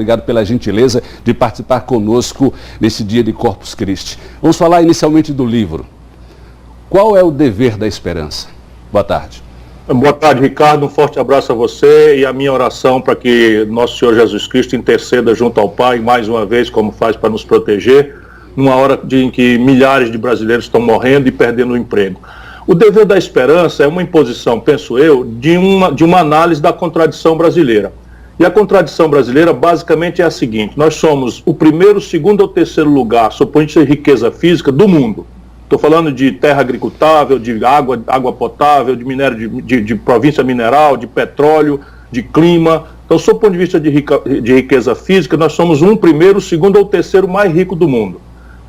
obrigado pela gentileza de participar conosco nesse dia de Corpus Christi. Vamos falar inicialmente do livro. Qual é o dever da esperança? Boa tarde. Boa tarde, Ricardo. Um forte abraço a você e a minha oração para que nosso Senhor Jesus Cristo interceda junto ao Pai, mais uma vez, como faz para nos proteger, numa hora em que milhares de brasileiros estão morrendo e perdendo o emprego. O dever da esperança é uma imposição, penso eu, de uma análise da contradição brasileira. E a contradição brasileira basicamente é a seguinte: nós somos o primeiro, segundo ou terceiro lugar, sob o ponto de vista de riqueza física, do mundo. Estou falando de terra agricultável, de água potável, de minério de província mineral, de petróleo, de clima. Então, sob o ponto de vista de riqueza física, nós somos um primeiro, segundo ou terceiro mais rico do mundo.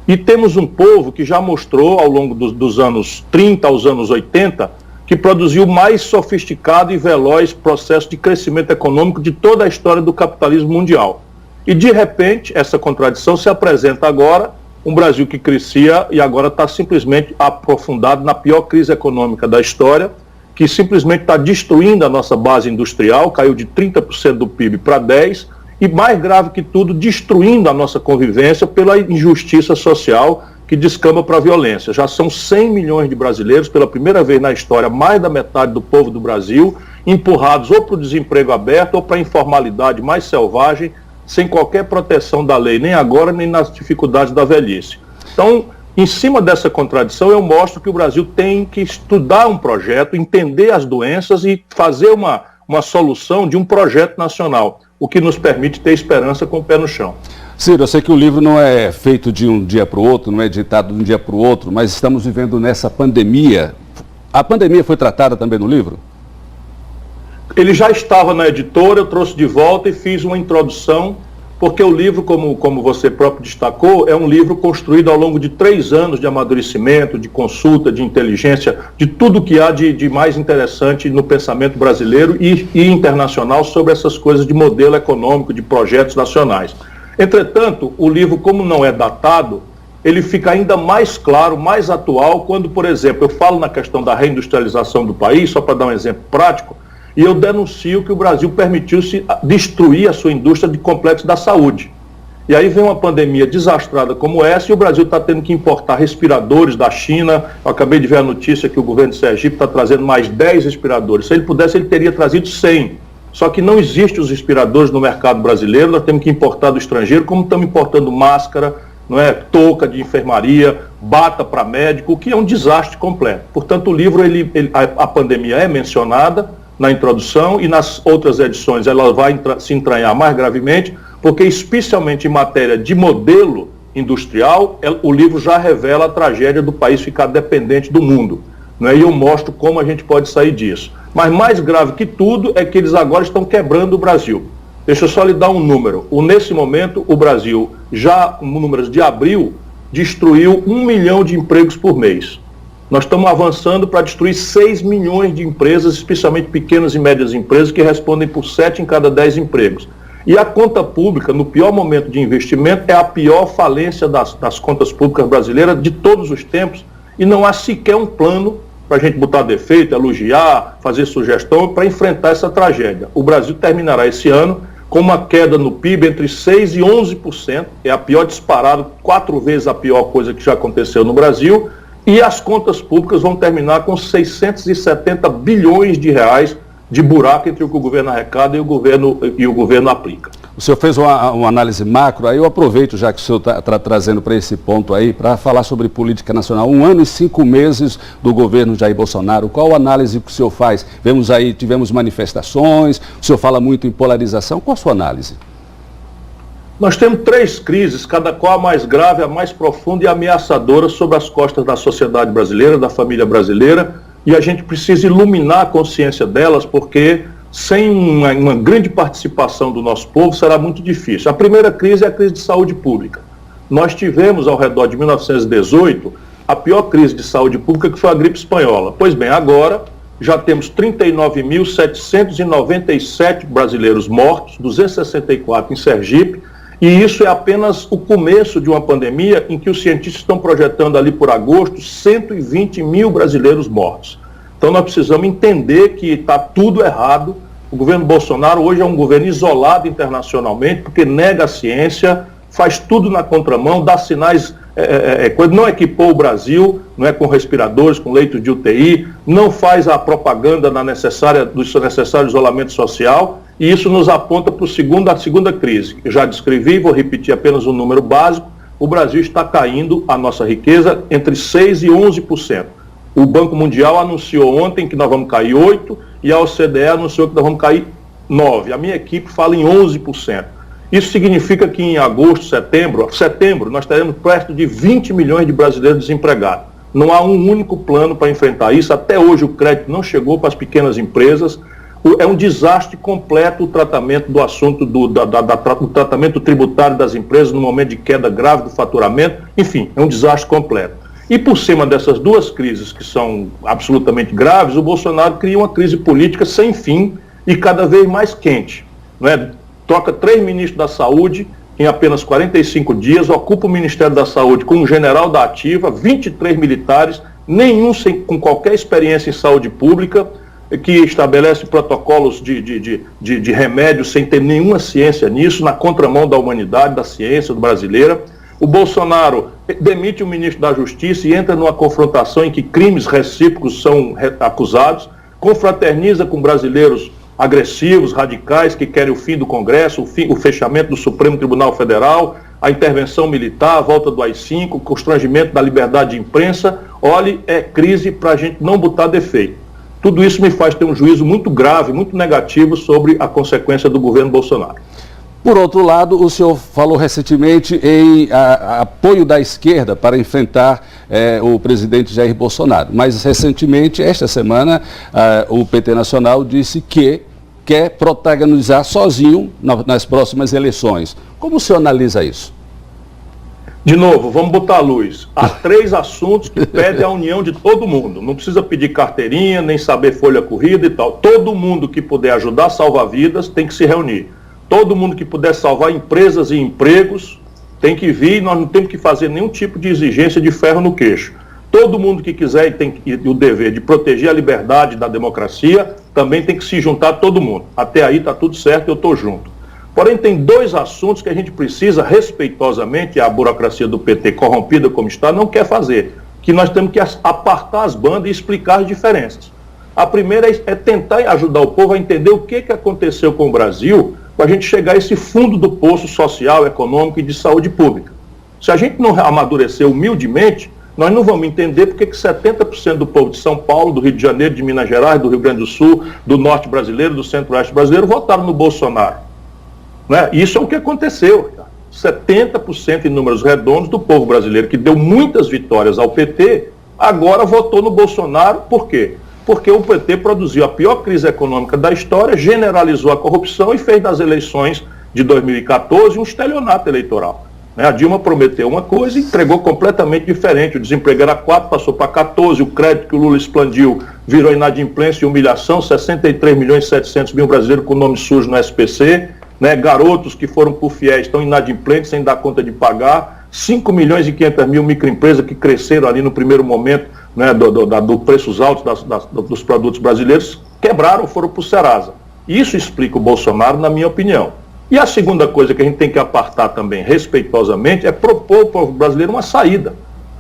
E temos um povo que já mostrou, ao longo dos anos 30 aos anos 80, que produziu o mais sofisticado e veloz processo de crescimento econômico de toda a história do capitalismo mundial. E, de repente, essa contradição se apresenta agora. Um Brasil que crescia e agora está simplesmente aprofundado na pior crise econômica da história, que simplesmente está destruindo a nossa base industrial, caiu de 30% do PIB para 10%, e mais grave que tudo, destruindo a nossa convivência pela injustiça social que descamba para a violência. Já são 100 milhões de brasileiros, pela primeira vez na história, mais da metade do povo do Brasil, empurrados ou para o desemprego aberto ou para a informalidade mais selvagem, sem qualquer proteção da lei, nem agora, nem nas dificuldades da velhice. Então, em cima dessa contradição, eu mostro que o Brasil tem que estudar um projeto, entender as doenças e fazer uma solução de um projeto nacional, o que nos permite ter esperança com o pé no chão. Ciro, eu sei que o livro não é feito de um dia para o outro, não é editado de um dia para o outro, mas estamos vivendo nessa pandemia. A pandemia foi tratada também no livro? Ele já estava na editora, eu trouxe de volta e fiz uma introdução, porque o livro, como você próprio destacou, é um livro construído ao longo de 3 anos de amadurecimento, de consulta, de inteligência, de tudo que há de mais interessante no pensamento brasileiro e internacional sobre essas coisas de modelo econômico, de projetos nacionais. Entretanto, o livro, como não é datado, ele fica ainda mais claro, mais atual, quando, por exemplo, eu falo na questão da reindustrialização do país, só para dar um exemplo prático, e eu denuncio que o Brasil permitiu-se destruir a sua indústria de complexo da saúde. E aí vem uma pandemia desastrada como essa e o Brasil está tendo que importar respiradores da China. Eu acabei de ver a notícia que o governo de Sergipe está trazendo mais 10 respiradores. Se ele pudesse, ele teria trazido 100. Só que não existem os respiradores no mercado brasileiro, nós temos que importar do estrangeiro, como estamos importando máscara, não é, touca de enfermaria, bata para médico, o que é um desastre completo. Portanto, o livro, a pandemia é mencionada na introdução e nas outras edições ela vai se entranhar mais gravemente, porque especialmente em matéria de modelo industrial, o livro já revela a tragédia do país ficar dependente do mundo, não é? E eu mostro como a gente pode sair disso. Mas mais grave que tudo é que eles agora estão quebrando o Brasil. Deixa eu só lhe dar um número. Nesse momento, o Brasil, já com números de abril, destruiu 1 milhão de empregos por mês. Nós estamos avançando para destruir 6 milhões de empresas, especialmente pequenas e médias empresas, que respondem por 7 em cada 10 empregos. E a conta pública, no pior momento de investimento, é a pior falência das contas públicas brasileiras de todos os tempos, e não há sequer um plano para a gente botar defeito, elogiar, fazer sugestão para enfrentar essa tragédia. O Brasil terminará esse ano com uma queda no PIB entre 6% e 11%, é a pior disparado, 4 vezes a pior coisa que já aconteceu no Brasil, e as contas públicas vão terminar com 670 bilhões de reais de buraco entre o que o governo arrecada e o governo aplica. O senhor fez uma análise macro, aí eu aproveito, já que o senhor está trazendo para esse ponto aí, para falar sobre política nacional. 1 ano e 5 meses do governo Jair Bolsonaro, qual a análise que o senhor faz? Tivemos manifestações, o senhor fala muito em polarização, qual a sua análise? Nós temos 3 crises, cada qual a mais grave, a mais profunda e ameaçadora sobre as costas da sociedade brasileira, da família brasileira, e a gente precisa iluminar a consciência delas, porque sem uma grande participação do nosso povo será muito difícil. A primeira crise é a crise de saúde pública. Nós tivemos, ao redor de 1918, a pior crise de saúde pública, que foi a gripe espanhola. Pois bem, agora já temos 39.797 brasileiros mortos, 264 em Sergipe, e isso é apenas o começo de uma pandemia em que os cientistas estão projetando ali por agosto 120 mil brasileiros mortos. Então nós precisamos entender que está tudo errado, O governo Bolsonaro hoje é um governo isolado internacionalmente, porque nega a ciência, faz tudo na contramão, dá sinais, não equipou o Brasil, não é, com respiradores, com leitos de UTI, não faz a propaganda do necessário isolamento social, e isso nos aponta para a segunda crise. Eu já descrevi, vou repetir apenas um número básico: o Brasil está caindo, a nossa riqueza, entre 6% e 11%. O Banco Mundial anunciou ontem que nós vamos cair 8%, e a OCDE anunciou que nós vamos cair 9%. A minha equipe fala em 11%. Isso significa que em agosto, setembro, nós teremos perto de 20 milhões de brasileiros desempregados. Não há um único plano para enfrentar isso. Até hoje o crédito não chegou para as pequenas empresas. É um desastre completo o tratamento do assunto do tratamento tributário das empresas no momento de queda grave do faturamento. Enfim, é um desastre completo. E por cima dessas duas crises que são absolutamente graves, o Bolsonaro cria uma crise política sem fim e cada vez mais quente, não é? Troca 3 ministros da Saúde em apenas 45 dias, ocupa o Ministério da Saúde com um general da ativa, 23 militares, nenhum com qualquer experiência em saúde pública, que estabelece protocolos de remédios sem ter nenhuma ciência nisso, na contramão da humanidade, da ciência brasileira. O Bolsonaro demite o ministro da Justiça e entra numa confrontação em que crimes recíprocos são acusados, confraterniza com brasileiros agressivos, radicais, que querem o fim do Congresso, o fechamento do Supremo Tribunal Federal, a intervenção militar, a volta do AI-5, o constrangimento da liberdade de imprensa. Olhe, é crise para a gente não botar defeito. Tudo isso me faz ter um juízo muito grave, muito negativo sobre a consequência do governo Bolsonaro. Por outro lado, o senhor falou recentemente em apoio da esquerda para enfrentar o presidente Jair Bolsonaro. Mas recentemente, esta semana, o PT Nacional disse que quer protagonizar sozinho nas próximas eleições. Como o senhor analisa isso? De novo, vamos botar a luz. Há 3 assuntos que pedem a união de todo mundo. Não precisa pedir carteirinha, nem saber folha corrida e tal. Todo mundo que puder ajudar a salvar vidas tem que se reunir. Todo mundo que puder salvar empresas e empregos tem que vir. Nós não temos que fazer nenhum tipo de exigência de ferro no queixo. Todo mundo que quiser e tem o dever de proteger a liberdade da democracia também tem que se juntar a todo mundo. Até aí está tudo certo, eu estou junto. Porém, tem 2 assuntos que a gente precisa, respeitosamente, a burocracia do PT, corrompida como está, não quer fazer. Que nós temos que apartar as bandas e explicar as diferenças. A primeira é tentar ajudar o povo a entender o que aconteceu com o Brasil para a gente chegar a esse fundo do poço social, econômico e de saúde pública. Se a gente não amadurecer humildemente, nós não vamos entender porque que 70% do povo de São Paulo, do Rio de Janeiro, de Minas Gerais, do Rio Grande do Sul, do Norte brasileiro, do Centro-Oeste brasileiro, votaram no Bolsonaro. Né? Isso é o que aconteceu. 70% em números redondos do povo brasileiro, que deu muitas vitórias ao PT, agora votou no Bolsonaro. Por quê? Porque o PT produziu a pior crise econômica da história, generalizou a corrupção e fez das eleições de 2014 um estelionato eleitoral. A Dilma prometeu uma coisa e entregou completamente diferente. O desemprego era 4, passou para 14, o crédito que o Lula expandiu virou inadimplência e humilhação, 63 milhões e 700 mil brasileiros com nome sujo no SPC, né? Garotos que foram por fiéis estão inadimplentes sem dar conta de pagar, 5 milhões e 500 mil microempresas que cresceram ali no primeiro momento, né, do preços altos dos produtos brasileiros, quebraram, foram para o Serasa. Isso explica o Bolsonaro, na minha opinião. E a segunda coisa que a gente tem que apartar também, respeitosamente, é propor ao povo brasileiro uma saída.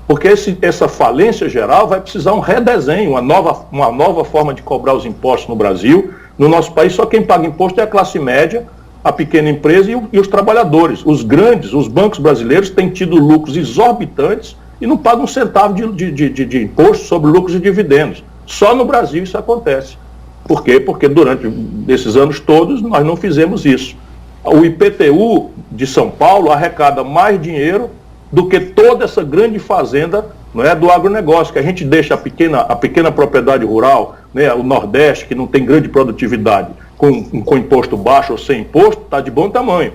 Porque essa falência geral vai precisar um redesenho, uma nova forma de cobrar os impostos no Brasil. No nosso país, só quem paga imposto é a classe média, a pequena empresa e os trabalhadores. Os grandes, os bancos brasileiros têm tido lucros exorbitantes e não pagam um centavo de imposto sobre lucros e dividendos. Só no Brasil isso acontece. Por quê? Porque durante esses anos todos nós não fizemos isso. O IPTU de São Paulo arrecada mais dinheiro do que toda essa grande fazenda, não é, do agronegócio, que a gente deixa a pequena propriedade rural, né, o Nordeste, que não tem grande produtividade, com imposto baixo ou sem imposto, está de bom tamanho.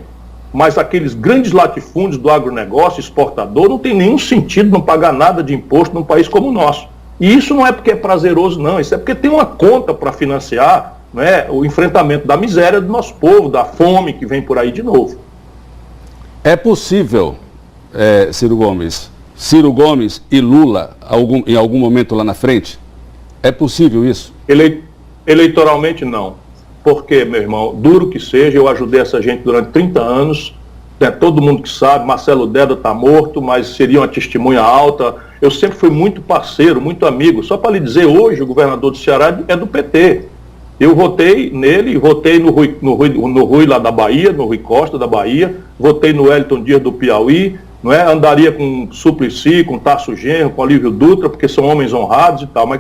Mas aqueles grandes latifúndios do agronegócio, exportador, não tem nenhum sentido não pagar nada de imposto num país como o nosso. E isso não é porque é prazeroso, não. Isso é porque tem uma conta para financiar, né, o enfrentamento da miséria do nosso povo, da fome que vem por aí de novo. É possível, Ciro Gomes e Lula em algum momento lá na frente? É possível isso? Eleitoralmente não. porque, meu irmão, duro que seja, eu ajudei essa gente durante 30 anos, né, todo mundo que sabe, Marcelo Deda está morto, mas seria uma testemunha alta. Eu sempre fui muito parceiro, muito amigo. Só para lhe dizer, hoje o governador do Ceará é do PT. Eu votei nele, votei no Rui lá da Bahia, no Rui Costa da Bahia, votei no Wellington Dias do Piauí, não é? Andaria com Suplicy, com Tarso Genro, com Olívio Dutra, porque são homens honrados e tal. Mas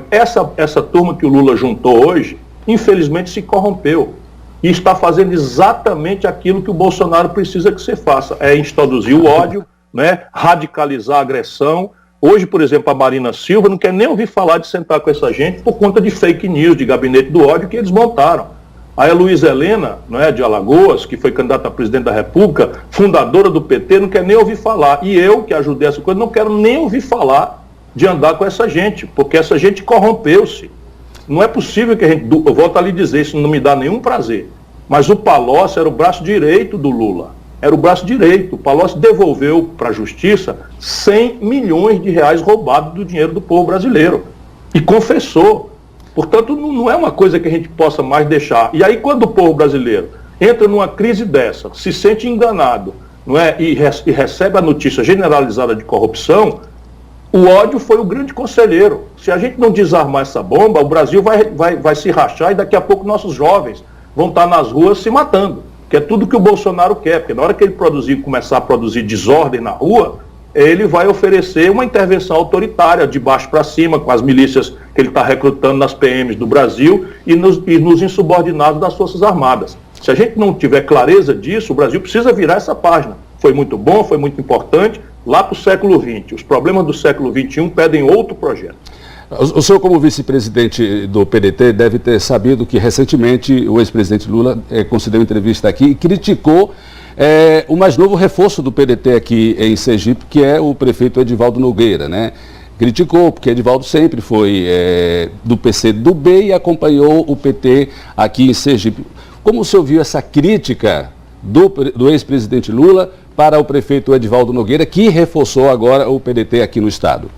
essa turma que o Lula juntou hoje, infelizmente se corrompeu. E está fazendo exatamente aquilo que o Bolsonaro precisa que você faça. É introduzir o ódio, né? Radicalizar a agressão. Hoje, por exemplo, a Marina Silva não quer nem ouvir falar de sentar com essa gente por conta de fake news, de gabinete do ódio que eles montaram. Aí a Luísa Helena, não é, de Alagoas, que foi candidata a presidente da República, fundadora do PT, não quer nem ouvir falar. E eu, que ajudei essa coisa, não quero nem ouvir falar de andar com essa gente, porque essa gente corrompeu-se. Não é possível que a gente, eu volto a lhe dizer, isso não me dá nenhum prazer, mas o Palocci era o braço direito do Lula. Era o braço direito. O Palocci devolveu para a Justiça 100 milhões de reais roubados do dinheiro do povo brasileiro. E confessou. Portanto, não é uma coisa que a gente possa mais deixar. E aí, quando o povo brasileiro entra numa crise dessa, se sente enganado, não é? E recebe a notícia generalizada de corrupção, o ódio foi o grande conselheiro. Se a gente não desarmar essa bomba, o Brasil vai se rachar e daqui a pouco nossos jovens vão estar nas ruas se matando. Que é tudo que o Bolsonaro quer, porque na hora que ele começar a produzir desordem na rua, ele vai oferecer uma intervenção autoritária, de baixo para cima, com as milícias que ele está recrutando nas PMs do Brasil e nos insubordinados das Forças Armadas. Se a gente não tiver clareza disso, o Brasil precisa virar essa página. Foi muito bom, foi muito importante, lá para o século XX. Os problemas do século XXI pedem outro projeto. O senhor, como vice-presidente do PDT, deve ter sabido que recentemente o ex-presidente Lula concedeu uma entrevista aqui e criticou o mais novo reforço do PDT aqui em Sergipe, que é o prefeito Edivaldo Nogueira, né? Criticou, porque Edivaldo sempre foi do PCdoB e acompanhou o PT aqui em Sergipe. Como o senhor viu essa crítica do ex-presidente Lula para o prefeito Edivaldo Nogueira, que reforçou agora o PDT aqui no estado?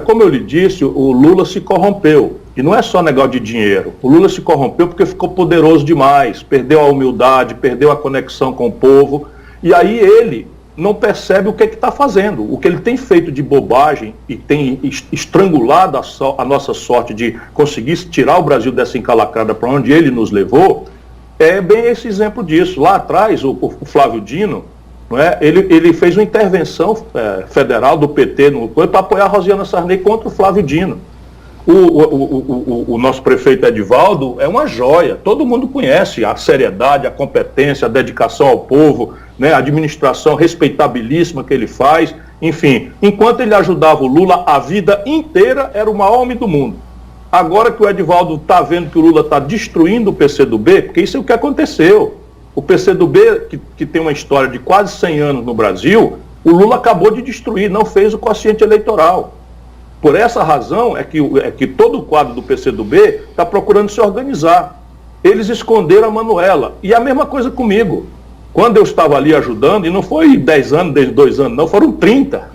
Como eu lhe disse, o Lula se corrompeu. E não é só negócio de dinheiro. O Lula se corrompeu porque ficou poderoso demais, perdeu a humildade, perdeu a conexão com o povo. E aí ele não percebe o que está fazendo. O que ele tem feito de bobagem e tem estrangulado a nossa sorte de conseguir tirar o Brasil dessa encalacrada para onde ele nos levou, é bem esse exemplo disso. Lá atrás, o Flávio Dino, não é? Ele fez uma intervenção federal do PT para apoiar a Rosiana Sarney contra o Flávio Dino. O nosso prefeito Edivaldo é uma joia, todo mundo conhece a seriedade, a competência, a dedicação ao povo, né? A administração respeitabilíssima que ele faz, enfim. Enquanto ele ajudava o Lula, a vida inteira era o maior homem do mundo. Agora que o Edivaldo está vendo que o Lula está destruindo o PCdoB, porque isso é o que aconteceu. O PCdoB, que tem uma história de quase 100 anos no Brasil, o Lula acabou de destruir, não fez o quociente eleitoral. Por essa razão é que todo o quadro do PCdoB está procurando se organizar. Eles esconderam a Manuela. E a mesma coisa comigo. Quando eu estava ali ajudando, e não foi 10 anos, 2 anos, não, foram 30.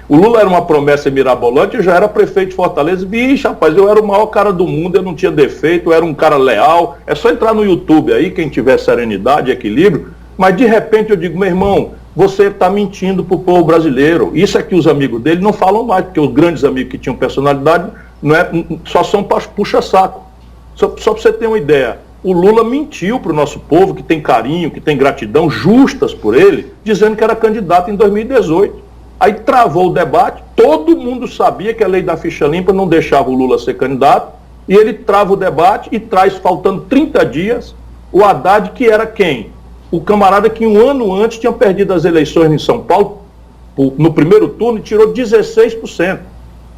O Lula era uma promessa mirabolante, eu já era prefeito de Fortaleza. Vixe, rapaz, eu era o maior cara do mundo, eu não tinha defeito, eu era um cara leal. É só entrar no YouTube aí, quem tiver serenidade e equilíbrio. Mas de repente eu digo, meu irmão, você está mentindo para o povo brasileiro. Isso é que os amigos dele não falam mais, porque os grandes amigos que tinham personalidade só são puxa-saco. Só para você ter uma ideia, o Lula mentiu para o nosso povo, que tem carinho, que tem gratidão justas por ele, dizendo que era candidato em 2018. Aí travou o debate, todo mundo sabia que a lei da ficha limpa não deixava o Lula ser candidato, e ele trava o debate e traz, faltando 30 dias, o Haddad, que era quem? O camarada que um ano antes tinha perdido as eleições em São Paulo, no primeiro turno, e tirou 16%.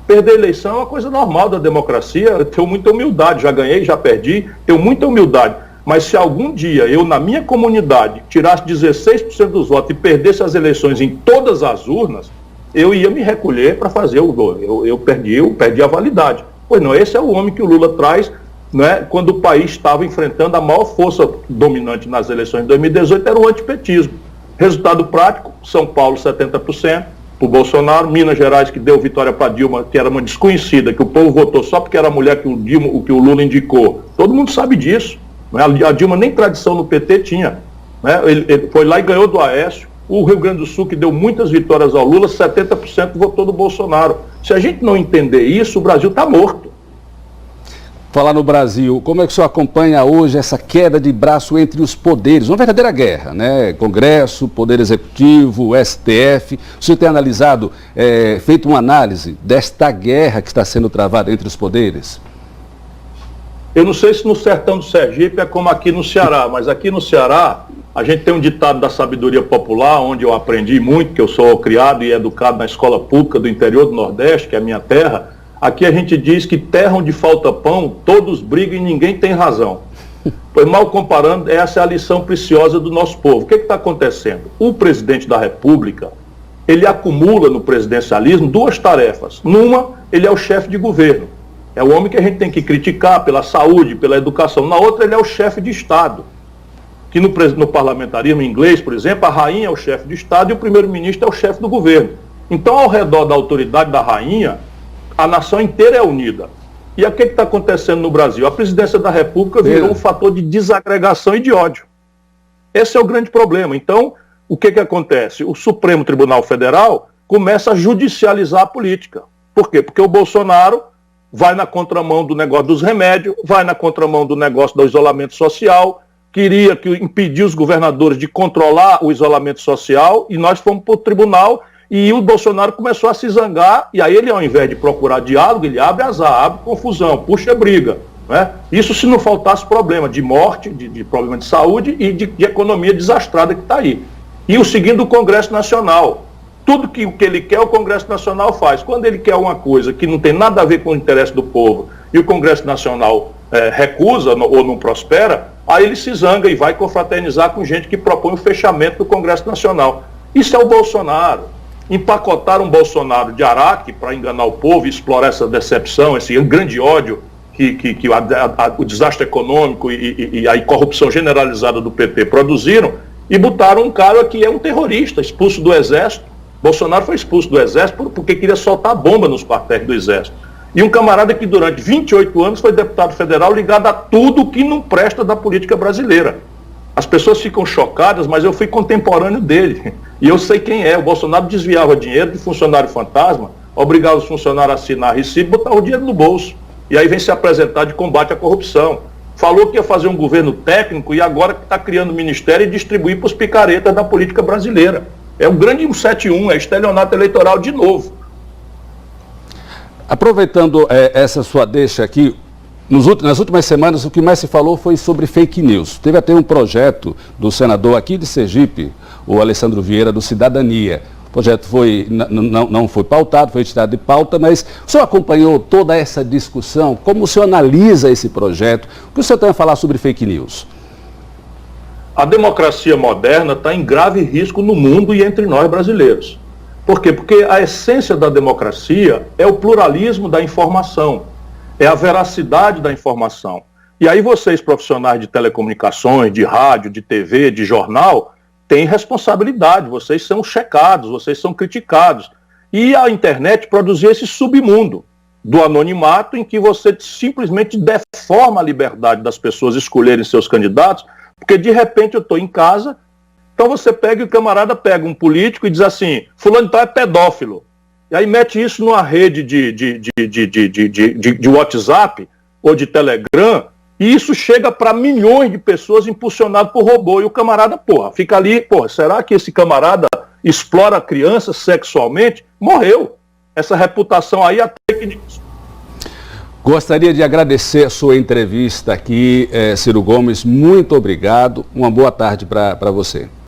Perder eleição é uma coisa normal da democracia, eu tenho muita humildade, já ganhei, já perdi, tenho muita humildade. Mas se algum dia eu, na minha comunidade, tirasse 16% dos votos e perdesse as eleições em todas as urnas, eu ia me recolher para fazer o gol. Eu perdi a validade. Pois não, esse é o homem que o Lula traz, né, quando o país estava enfrentando a maior força dominante nas eleições de 2018, era o antipetismo. Resultado prático, São Paulo 70%, para o Bolsonaro, Minas Gerais, que deu vitória para Dilma, que era uma desconhecida, que o povo votou só porque era a mulher que o Lula indicou. Todo mundo sabe disso. Né? A Dilma nem tradição no PT tinha. Né? Ele foi lá e ganhou do Aécio. O Rio Grande do Sul, que deu muitas vitórias ao Lula, 70% votou do Bolsonaro. Se a gente não entender isso, o Brasil está morto. Falar no Brasil, como é que o senhor acompanha hoje essa queda de braço entre os poderes? Uma verdadeira guerra, né? Congresso, Poder Executivo, STF. O senhor tem analisado, feito uma análise desta guerra que está sendo travada entre os poderes? Eu não sei se no sertão do Sergipe é como aqui no Ceará, mas aqui no Ceará a gente tem um ditado da sabedoria popular, onde eu aprendi muito, que eu sou criado e educado na escola pública do interior do Nordeste, que é a minha terra. Aqui a gente diz que terra onde falta pão, todos brigam e ninguém tem razão. Pois mal comparando, essa é a lição preciosa do nosso povo. O que está acontecendo? O presidente da República, ele acumula no presidencialismo duas tarefas. Numa, ele é o chefe de governo. É o homem que a gente tem que criticar pela saúde, pela educação. Na outra, ele é o chefe de Estado. Que no parlamentarismo inglês, por exemplo, a rainha é o chefe de Estado e o primeiro-ministro é o chefe do governo. Então, ao redor da autoridade da rainha, a nação inteira é unida. E o que está acontecendo no Brasil? A presidência da República virou um fator de desagregação e de ódio. Esse é o grande problema. Então, o que acontece? O Supremo Tribunal Federal começa a judicializar a política. Por quê? Porque o Bolsonaro vai na contramão do negócio dos remédios, vai na contramão do negócio do isolamento social, queria impedir os governadores de controlar o isolamento social, e nós fomos para o tribunal. E o Bolsonaro começou a se zangar, e aí ele, ao invés de procurar diálogo, ele abre azar, abre confusão, puxa briga. Né? Isso se não faltasse problema de morte, de problema de saúde e de economia desastrada que está aí. E o seguinte do Congresso Nacional. Tudo que ele quer, o Congresso Nacional faz. Quando ele quer uma coisa que não tem nada a ver com o interesse do povo e o Congresso Nacional recusa ou não prospera, aí ele se zanga e vai confraternizar com gente que propõe o fechamento do Congresso Nacional. Isso é o Bolsonaro. Empacotaram um Bolsonaro de Araque para enganar o povo e explorar essa decepção, esse grande ódio que o desastre econômico e a corrupção generalizada do PT produziram, e botaram um cara que é um terrorista, expulso do Exército. Bolsonaro foi expulso do Exército porque queria soltar bomba nos quartéis do Exército. E um camarada que durante 28 anos foi deputado federal ligado a tudo que não presta da política brasileira. As pessoas ficam chocadas, mas eu fui contemporâneo dele. E eu sei quem é. O Bolsonaro desviava dinheiro de funcionário fantasma, obrigava os funcionários a assinar recibo e botar o dinheiro no bolso. E aí vem se apresentar de combate à corrupção. Falou que ia fazer um governo técnico e agora está criando ministério e distribuir para os picaretas da política brasileira. É um grande 171, é estelionato eleitoral de novo. Aproveitando essa sua deixa aqui, nas últimas semanas, o que mais se falou foi sobre fake news. Teve até um projeto do senador aqui de Sergipe, o Alessandro Vieira, do Cidadania. O projeto não foi pautado, foi tirado de pauta, mas o senhor acompanhou toda essa discussão? Como o senhor analisa esse projeto? O que o senhor tem a falar sobre fake news? A democracia moderna está em grave risco no mundo e entre nós brasileiros. Por quê? Porque a essência da democracia é o pluralismo da informação. É a veracidade da informação. E aí vocês, profissionais de telecomunicações, de rádio, de TV, de jornal, têm responsabilidade, vocês são checados, vocês são criticados. E a internet produziu esse submundo do anonimato em que você simplesmente deforma a liberdade das pessoas escolherem seus candidatos, porque de repente eu estou em casa, então você pega e o camarada pega um político e diz assim, fulano então é pedófilo. E aí mete isso numa rede de WhatsApp ou de Telegram, e isso chega para milhões de pessoas impulsionado por robô. E o camarada, fica ali, será que esse camarada explora crianças sexualmente? Morreu. Essa reputação aí até que... Gostaria de agradecer a sua entrevista aqui, Ciro Gomes. Muito obrigado. Uma boa tarde para você.